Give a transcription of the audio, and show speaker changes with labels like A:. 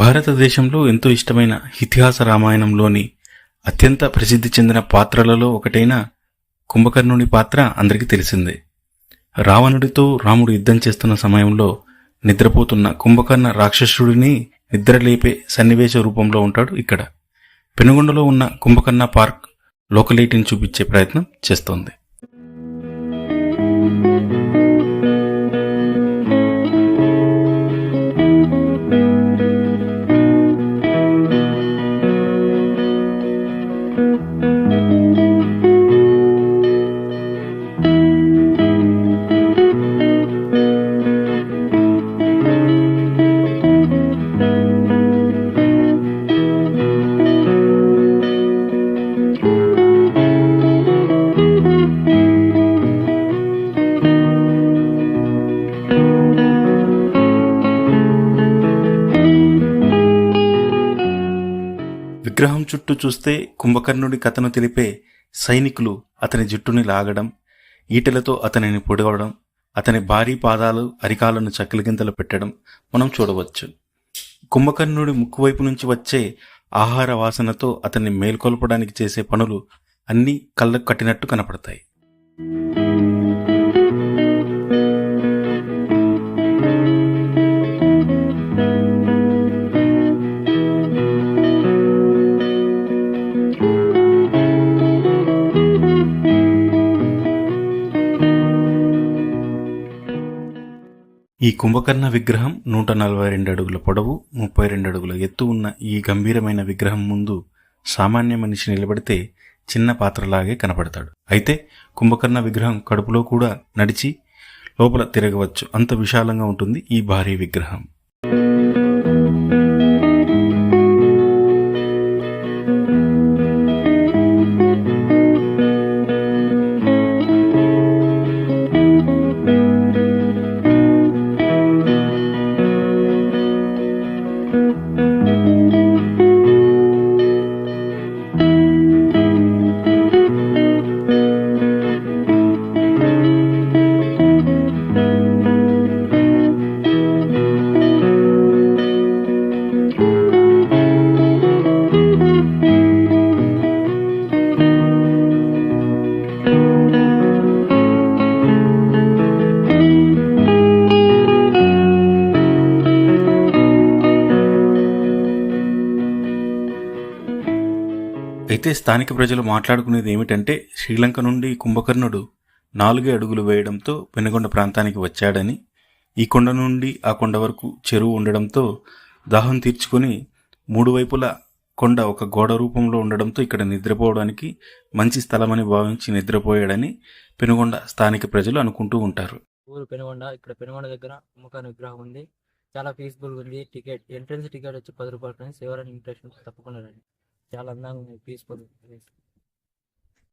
A: భారతదేశంలో ఎంతో ఇష్టమైన ఇతిహాస రామాయణంలోని అత్యంత ప్రసిద్ధి చెందిన పాత్రలలో ఒకటైన కుంభకర్ణుని పాత్ర అందరికీ తెలిసిందే. రావణుడితో రాముడు యుద్ధం చేస్తున్న సమయంలో నిద్రపోతున్న కుంభకర్ణ రాక్షసుడిని నిద్రలేపే సన్నివేశ రూపంలో ఉంటాడు ఇక్కడ. పెనుగొండలో ఉన్న కుంభకర్ణ పార్క్ లోకలైటిని చూపించే ప్రయత్నం చేస్తోంది. విగ్రహం చుట్టూ చూస్తే కుంభకర్ణుడి కథను తెలిపే సైనికులు అతని జుట్టుని లాగడం, ఈటెలతో అతనిని పొడవడం, అతని భారీ పాదాలు అరికాలను చక్కలిగింతలు పెట్టడం మనం చూడవచ్చు. కుంభకర్ణుడి ముక్కువైపు నుంచి వచ్చే ఆహార వాసనతో అతన్ని మేల్కొల్పడానికి చేసే పనులు అన్నీ కళ్ళకు కట్టినట్టు కనపడతాయి. ఈ కుంభకర్ణ విగ్రహం 142 అడుగుల పొడవు, 32 అడుగుల ఎత్తు ఉన్న ఈ గంభీరమైన విగ్రహం ముందు సామాన్య మనిషి నిలబడితే చిన్న పాత్రలాగే కనపడతాడు. అయితే కుంభకర్ణ విగ్రహం కడుపులో కూడా నడిచి లోపల తిరగవచ్చు, అంత విశాలంగా ఉంటుంది ఈ భారీ విగ్రహం. అయితే స్థానిక ప్రజలు మాట్లాడుకునేది ఏమిటంటే, శ్రీలంక నుండి కుంభకర్ణుడు 4 అడుగులు వేయడంతో పెనుగొండ ప్రాంతానికి వచ్చాడని, ఈ కొండ నుండి ఆ కొండ వరకు చెరువు ఉండడంతో దాహం తీర్చుకొని 3 వైపులా కొండ ఒక గోడ రూపంలో ఉండడంతో ఇక్కడ నిద్రపోవడానికి మంచి స్థలమని భావించి నిద్రపోయాడని పెనుగొండ స్థానిక ప్రజలు అనుకుంటూ ఉంటారు.
B: ఊరు పెనుగొండ. ఇక్కడ పెనుగొండ దగ్గర కుంభకర్ణ విగ్రహం ఉంది. చాలా పీస్ఫుల్ ఉంది. ఎంట్రన్స్ టికెట్ వచ్చి 10 రూపాయలు. ఎవరైనా ఇంట్రెస్ట్ తప్పకుండా రండి. చాలా అందంగా ఉంది, పీస్ఫుల్.